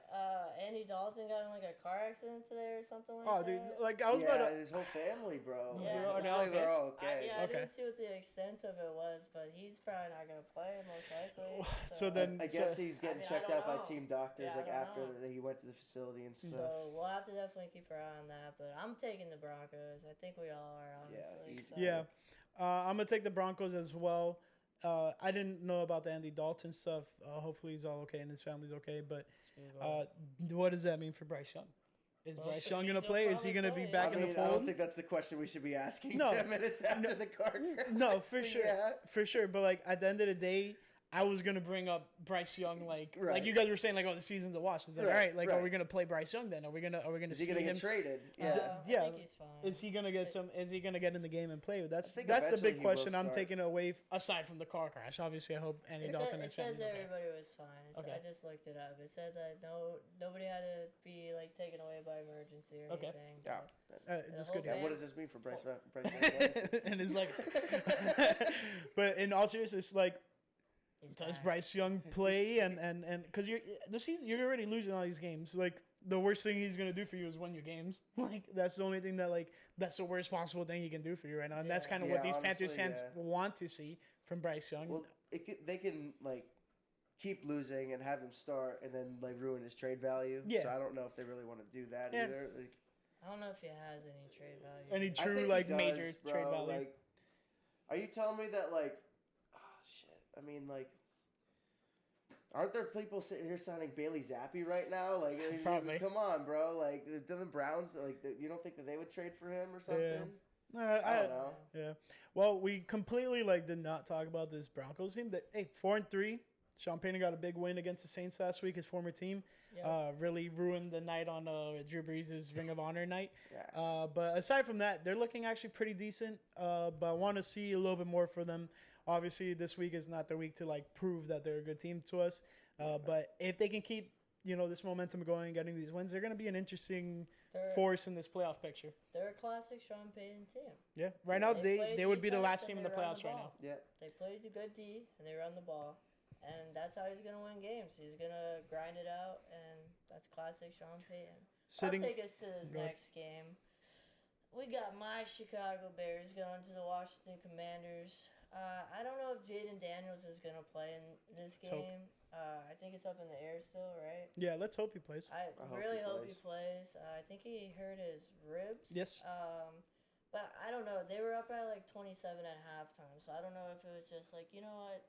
Andy Dalton got in a car accident today or something like that. Oh, dude, I was about to... his whole family, bro. Yeah, they're all okay. I didn't see what the extent of it was, but he's probably not going to play, most likely. So then... I guess he's getting checked out by team doctors after he went to the facility and stuff. So we'll have to definitely keep our eye on that, but I'm taking the Broncos. I think we all are, honestly. I'm going to take the Broncos as well. I didn't know about the Andy Dalton stuff. Hopefully he's all okay and his family's okay. But what does that mean for Bryce Young? Is Bryce Young going to play? Is he going to be back in the fold? I don't think that's the question we should be asking 10 minutes after the car crash. No, for sure. Yeah. For sure. But, at the end of the day, I was gonna bring up Bryce Young, like Right. you guys were saying, like, oh, the season's a wash. It's like, Right, all right, like, right. are we gonna play Bryce Young then? Are we gonna Is he see gonna him? get traded? I Yeah. think he's fine. Is he gonna get some? Is he gonna get in the game and play? That's think the eventually big he will question I'm start. taking away. Aside from the car crash, obviously, I hope Andy It, Dalton said, and it his family. says everybody was fine. Okay. I just looked it up. It said that nobody had to be like taken away by emergency or Okay. anything. Yeah. Just whole good. Yeah, fam- what does this mean for Bryce Young? And his legacy. But in all seriousness, like, He's does back. Bryce Young play and because you're already losing all these games. Like, the worst thing he's gonna do for you is win your games. Like, that's the only thing that's the worst possible thing he can do for you right now. And that's Yeah. kind of what these honestly, Panthers fans want to see from Bryce Young. Well, they can like keep losing and have him start and then like ruin his trade value. Yeah. So I don't know if they really want to do that Yeah. either. Like, I don't know if he has any trade value. Any I true think like he major does, bro. trade value. Like, are you telling me that like, oh shit? I mean, like, aren't there people sitting here signing Bailey Zappi right now? Like, Probably. Come on, bro. Like, the Browns, like, you don't think that they would trade for him or something? I don't know. Yeah. Well, we completely did not talk about this Broncos team. That 4-3. Sean Payton got a big win against the Saints last week. His former team really ruined the night on Drew Brees' Ring of Honor night. Yeah. But aside from that, they're looking actually pretty decent. But I want to see a little bit more for them. Obviously, this week is not their week to prove that they're a good team to us. But if they can keep this momentum going, getting these wins, they're going to be an interesting force in this playoff picture. They're a classic Sean Payton team. Yeah. Right now, play they would be the defense last team and in the they run playoffs right now. ball. Yeah. They play the good D and they run the ball. And that's how he's going to win games. He's going to grind it out, and that's classic Sean Payton. I'll take us to this next game. We got my Chicago Bears going to the Washington Commanders. I don't know if Jaden Daniels is going to play in this game. I think it's up in the air still, right? Yeah, let's hope he plays. I really hope he plays. I think he hurt his ribs. Yes. But I don't know. They were up at 27 at halftime, so I don't know if it was just you know what?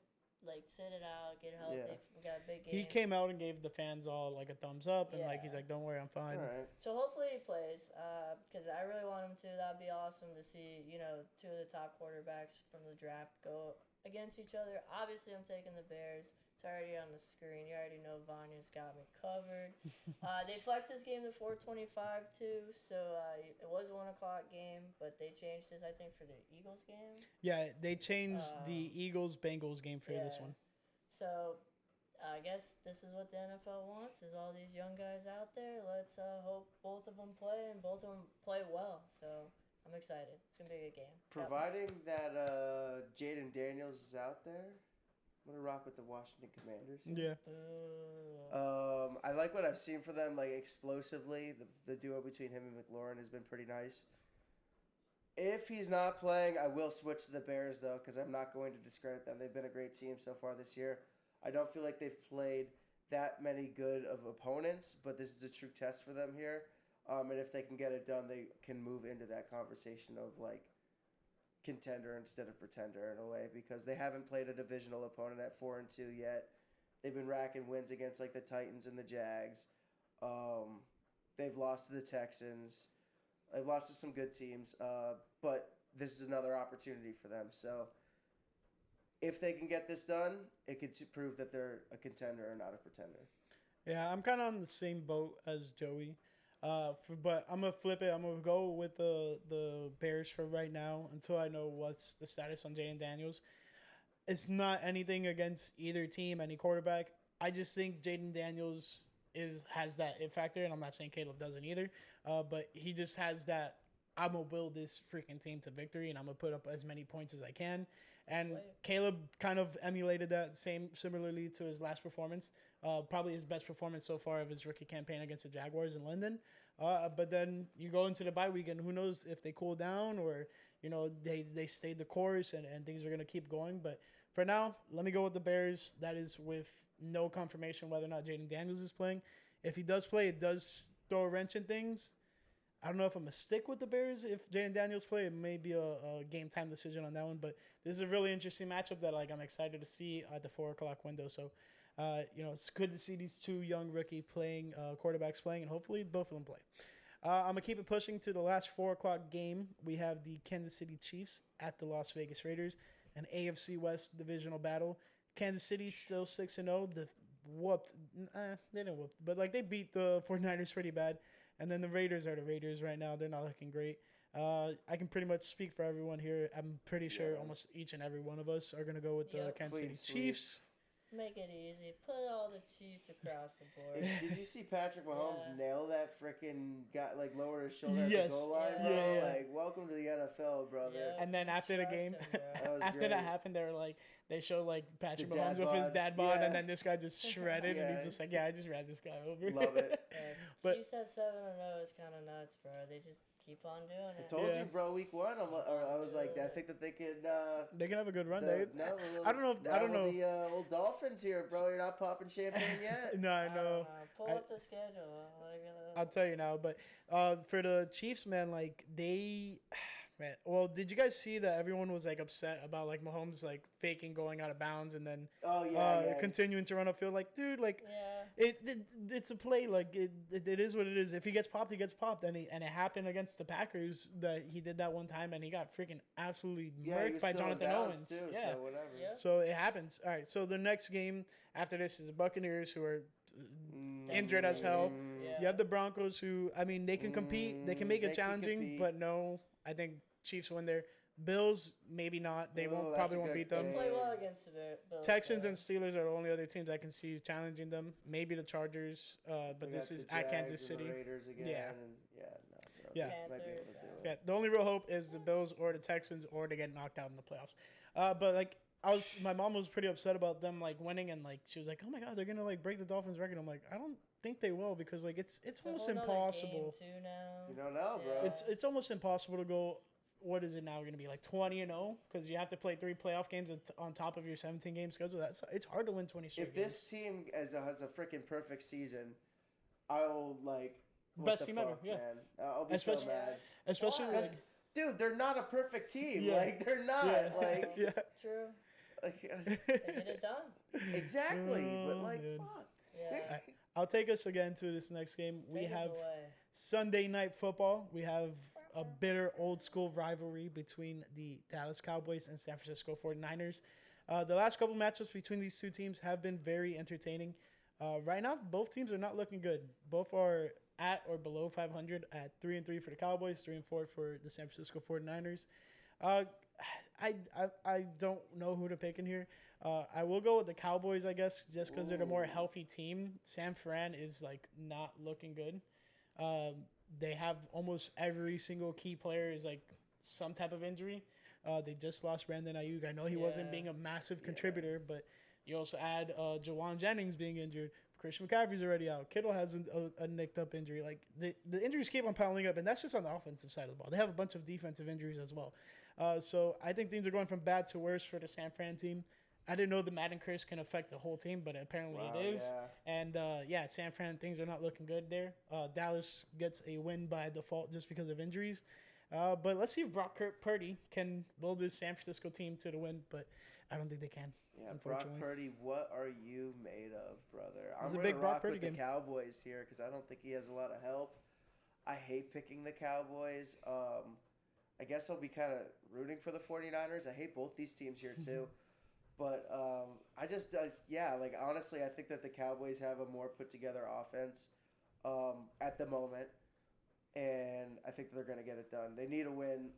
Sit it out, get healthy. Yeah. We got a big game. He came out and gave the fans all a thumbs up, and he's Yeah. like, "Don't worry, I'm fine." All right. So hopefully he plays, because I really want him to. That'd be awesome to see, two of the top quarterbacks from the draft go against each other. Obviously, I'm taking the Bears. It's already on the screen. You already know Vanya's got me covered. They flexed this game to 4:25 too, so it was a 1:00 game, but they changed this, I think, for the Eagles game. Yeah, they changed the Eagles-Bengals game for this one. So I guess this is what the NFL wants: is all these young guys out there. Let's hope both of them play and both of them play well. So I'm excited. It's gonna be a good game. Providing that Jaden Daniels is out there, I'm gonna rock with the Washington Commanders. Yeah. I like what I've seen for them, explosively. The duo between him and McLaurin has been pretty nice. If he's not playing, I will switch to the Bears, though, because I'm not going to discredit them. They've been a great team so far this year. I don't feel like they've played that many good of opponents, but this is a true test for them here. And if they can get it done, they can move into that conversation of, contender instead of pretender in a way, because they haven't played a divisional opponent at 4-2 yet. They've been racking wins against the Titans and the Jags. They've lost to the Texans. They've lost to some good teams, but this is another opportunity for them. So if they can get this done, it could prove that they're a contender and not a pretender. Yeah, I'm kind of on the same boat as Joey. But I'm going to flip it. I'm going to go with the Bears for right now until I know what's the status on Jaden Daniels. It's not anything against either team, any quarterback. I just think Jaden Daniels has that it factor, and I'm not saying Caleb doesn't either. But he just has that, I'm going to build this freaking team to victory, and I'm going to put up as many points as I can. And Caleb kind of emulated that similarly to his last performance. Probably his best performance so far of his rookie campaign against the Jaguars in London. But then you go into the bye week, and who knows if they cool down or, they stayed the course and things are going to keep going. But for now, let me go with the Bears. That is with no confirmation whether or not Jaden Daniels is playing. If he does play, it does throw a wrench in things. I don't know if I'm going to stick with the Bears if Jaden Daniels play. It may be a game-time decision on that one. But this is a really interesting matchup that I'm excited to see at the 4 o'clock window. So, it's good to see these two young rookie quarterbacks playing, and hopefully both of them play. I'm going to keep it pushing to the last 4 o'clock game. We have the Kansas City Chiefs at the Las Vegas Raiders, an AFC West divisional battle. Kansas City still 6-0. The whooped. They didn't whoop, but like they beat the 49ers pretty bad. And then the Raiders are the Raiders right now. They're not looking great. I can pretty much speak for everyone here. I'm pretty sure almost each and every one of us are gonna go with the Kansas City Chiefs. Make it easy. Put all the Chiefs across the board. Did you see Patrick Mahomes nail that freaking guy, like lower his shoulder at the goal line, bro? Yeah. Like, welcome to the NFL, brother. Yeah. And then after the game, after that happened, they were like, they showed like Patrick Mahomes with his dad bod, and then this guy just shredded, and he's just like, I just ran this guy over. Love it. But Chiefs at 7-0 is kind of nuts, bro. They just keep on doing it. I told you, bro. Week 1, I was like, I think that they could. They can have a good run. I don't know. The old Dolphins here, bro. You're not popping champagne yet. No, I know. Pull up the schedule. I'll tell you now, but for the Chiefs, man, like they. Man, well, did you guys see that everyone was like upset about like Mahomes like faking going out of bounds and then continuing to run upfield? Like, dude, like it's a play. Like it is what it is. If he gets popped, he gets popped. And it happened against the Packers that he did that one time and he got freaking absolutely murked by Jonathan Owens. Too, so whatever. Yeah. So it happens. All right. So the next game after this is the Buccaneers, who are injured as hell. Yeah. You have the Broncos, who I mean they can compete. They can make it challenging, but no, I think Chiefs win there. Bills, maybe not. They probably won't beat them. They play well against the Bills. Texans and Steelers are the only other teams I can see challenging them. Maybe the Chargers, but this is at Kansas City. The Raiders again. Yeah. The only real hope is the Bills or the Texans, or to get knocked out in the playoffs. But like my mom was pretty upset about them like winning, and like she was like, "Oh my God, they're gonna like break the Dolphins record." I'm like, I don't think they will, because like it's almost impossible. You don't know, bro. It's almost impossible to go. What is it now going to be, like 20-0? Because you have to play 3 playoff games on top of your 17-game schedule. It's hard to win 20 straight If games. this team has a freaking perfect season, I will like best team ever. Yeah, man. I'll be so mad. Especially like, dude, they're not a perfect team. Yeah. Like they're not. Like True. Like, they get it done. Exactly, but like dude. fuck. Yeah. I'll take us again to this next game. We have Sunday Night Football. We have a bitter old school rivalry between the Dallas Cowboys and San Francisco 49ers. The last couple matchups between these two teams have been very entertaining. Right now, both teams are not looking good. Both are at or below 500 at 3-3 for the Cowboys, 3-4 for the San Francisco 49ers. I don't know who to pick in here. I will go with the Cowboys, I guess, just because they're the more healthy team. San Fran is like not looking good. They have almost every single key player is like some type of injury. They just lost Brandon Ayuk. I know he wasn't being a massive contributor, but you also add Jawan Jennings being injured. Christian McCaffrey's already out. Kittle has a nicked up injury. Like the injuries keep on piling up, and that's just on the offensive side of the ball. They have a bunch of defensive injuries as well. So I think things are going from bad to worse for the San Fran team. I didn't know the Madden curse can affect the whole team, but apparently it is. Yeah. And San Fran, things are not looking good there. Dallas gets a win by default just because of injuries. But let's see if Brock Purdy can build this San Francisco team to the win, but I don't think they can. Yeah, Brock Purdy, what are you made of, brother? I'm going to rock with the Cowboys here because I don't think he has a lot of help. I hate picking the Cowboys. I guess I'll be kind of rooting for the 49ers. I hate both these teams here too. But like honestly, I think that the Cowboys have a more put together offense at the moment, and I think they're going to get it done. They need a win.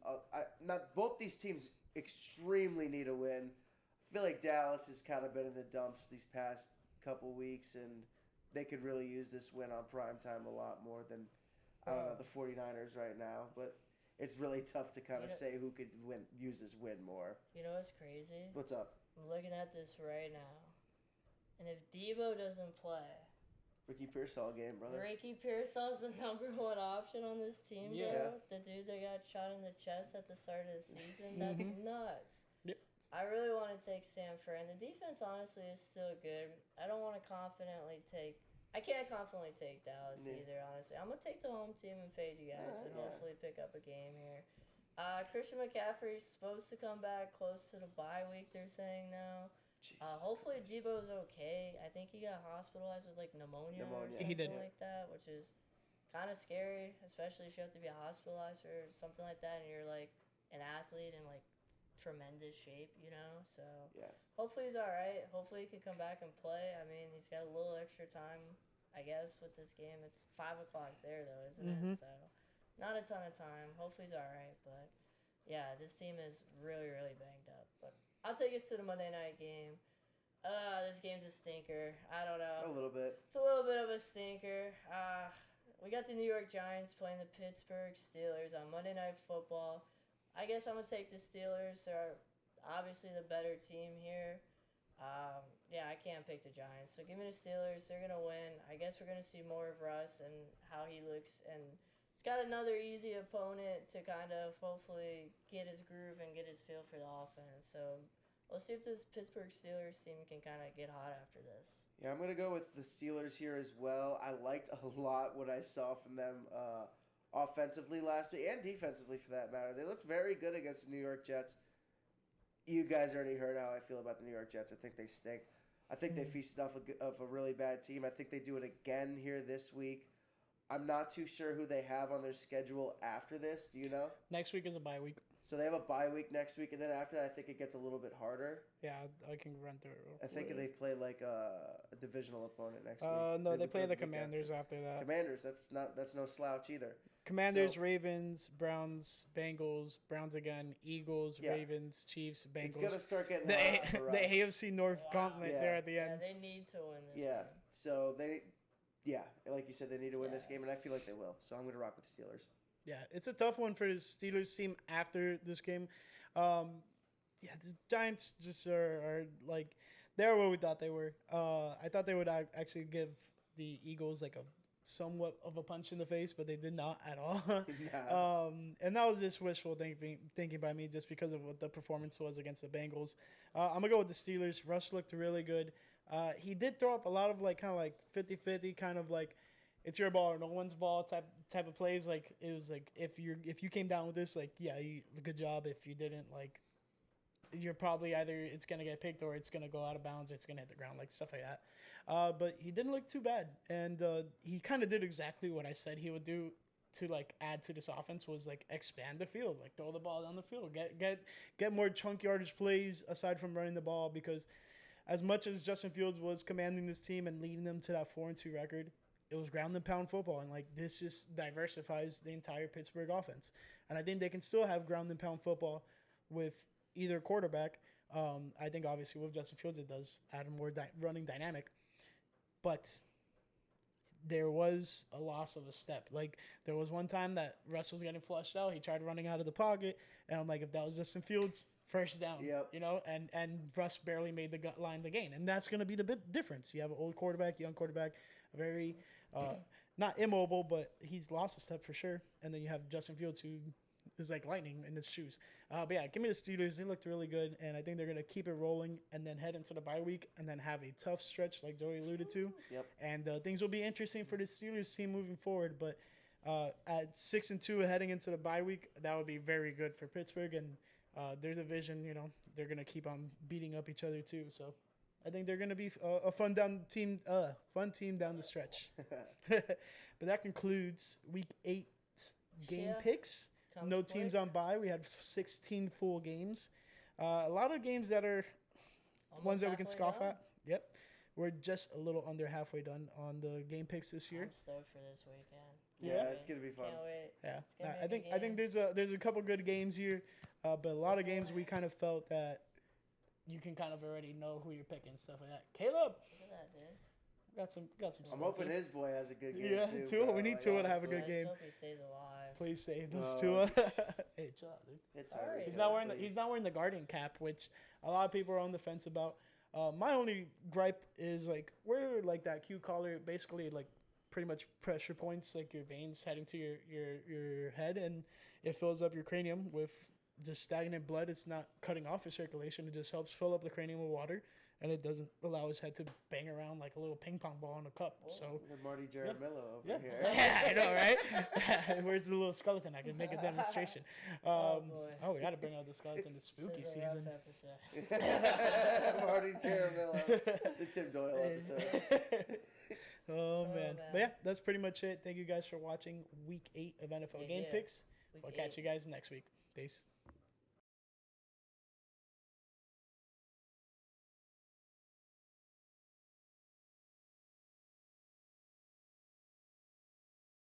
Both these teams extremely need a win. I feel like Dallas has kind of been in the dumps these past couple weeks, and they could really use this win on primetime a lot more than the 49ers right now. But it's really tough to kind of say who could use this win more. You know what's crazy? What's up? I'm looking at this right now. And if Debo doesn't play... Ricky Pearsall game, brother. Ricky Pearsall's the number 1 option on this team, bro. The dude that got shot in the chest at the start of the season. That's nuts. Yep. I really want to take San Fran. The defense, honestly, is still good. I don't want to I can't confidently take Dallas either, honestly. I'm going to take the home team and fade you guys and hopefully pick up a game here. Christian McCaffrey's supposed to come back close to the bye week, they're saying now. Hopefully Debo's okay. I think he got hospitalized with like pneumonia or something like that, which is kind of scary, especially if you have to be hospitalized or something like that and you're like an athlete and like tremendous shape, So Yeah. hopefully he's all right. Hopefully he can come back and play. I mean, he's got a little extra time, I guess, with this game. It's 5:00 there though, isn't it? So not a ton of time. Hopefully he's all right, but yeah, this team is really, really banged up. But I'll take us to the Monday night game. This game's a stinker. I don't know. A little bit. It's a little bit of a stinker. We got the New York Giants playing the Pittsburgh Steelers on Monday Night Football. I guess I'm going to take the Steelers. They're obviously the better team here. Yeah, I can't pick the Giants. So give me the Steelers. They're going to win. I guess we're going to see more of Russ and how he looks. And he's got another easy opponent to kind of hopefully get his groove and get his feel for the offense. So we'll see if this Pittsburgh Steelers team can kind of get hot after this. Yeah, I'm going to go with the Steelers here as well. I liked a lot what I saw from them offensively last week and defensively for that matter. They looked very good against the New York Jets. You guys already heard how I feel about the New York Jets. I think they stink. I think they feasted off of a really bad team. I think they do it again here this week. I'm not too sure who they have on their schedule after this. Do you know? Next week is a bye week. So they have a bye week next week, and then after that, I think it gets a little bit harder. Yeah, I can run through it. I think they play like a divisional opponent next week. No, they play the Commanders after that. Commanders, that's no slouch either. Commanders, Ravens, Browns, Bengals, Browns again, Eagles, Ravens, Chiefs, Bengals. It's gonna start getting the hot for us. AFC North gauntlet there at the end. Yeah, they need to win this game. Yeah, so like you said, they need to win this game, and I feel like they will. So I'm gonna rock with the Steelers. Yeah, it's a tough one for the Steelers team after this game. The Giants just are like, they're what we thought they were. I thought they would actually give the Eagles like a somewhat of a punch in the face, but they did not at all. And that was just wishful thinking by me just because of what the performance was against the Bengals. I'm going to go with the Steelers. Russ looked really good. He did throw up a lot of like kind of like 50-50 kind of like it's your ball or no one's ball type of plays. Like it was like if you came down with this, like good job. If you didn't, like you're probably either it's gonna get picked or it's gonna go out of bounds or it's gonna hit the ground, like stuff like that. But he didn't look too bad, and he kind of did exactly what I said he would do to like add to this offense was like expand the field, like throw the ball down the field, get more chunk yardage plays aside from running the ball, because as much as Justin Fields was commanding this team and leading them to that 4-2 record, it was ground and pound football, and like this just diversifies the entire Pittsburgh offense. And I think they can still have ground and pound football with either quarterback. I think obviously with Justin Fields it does add a more running dynamic, but there was a loss of a step. Like there was one time that Russ was getting flushed out. He tried running out of the pocket, and I'm like, if that was Justin Fields, first down. Yep. And Russ barely made the line to gain, and that's going to be the big difference. You have an old quarterback, young quarterback, very not immobile, but he's lost a step for sure. And then you have Justin Fields, who is like lightning in his shoes. But yeah, give me the Steelers. They looked really good, and I think they're going to keep it rolling and then head into the bye week and then have a tough stretch like Joey alluded to. Yep. And things will be interesting for the Steelers team moving forward. But at 6-2 heading into the bye week, that would be very good for Pittsburgh. And their division, they're going to keep on beating up each other too. So I think they're going to be a fun team down the stretch. But that concludes Week 8 game picks. No teams on bye. We had 16 full games. A lot of games that are Almost ones that we can scoff done. at. Yep. We're just a little under halfway done on the game picks this year. I'm stoked for this weekend. Yeah, it's gonna be fun. Can't wait. Yeah, It's gonna be a good I think game. there's a couple good games here, but a lot of games we kind of felt that you can kind of already know who you're picking, stuff like that. Caleb, Look at that, dude. got some. I'm hoping his boy has a good game Yeah, too. Tua. Bro. We need Like, Tua to have a honestly. good game. I just hope he stays alive. Please save those No. Tua. Hey, chill out, dude. It's Sorry. already He's good, not wearing please. he's not wearing the Guardian cap, which a lot of people are on the fence about. My only gripe is like where like that Q collar basically like pretty much pressure points like your veins heading to your head, and it fills up your cranium with just stagnant blood. It's not cutting off your circulation. It just helps fill up the cranium with water, and it doesn't allow his head to bang around like a little ping pong ball in a cup. So Look at Marty Jaramillo over yeah, here. I know, right? Where's the little skeleton? I can make a demonstration. Oh, boy. We got to bring out the skeleton. It's spooky This is a rough season. episode. Marty Jaramillo. It's a Tim Doyle episode. Oh, man. man. But yeah, that's pretty much it. Thank you guys for watching Week 8 of NFL Game Yeah. Picks. Week We'll 8. catch you guys next week. Peace.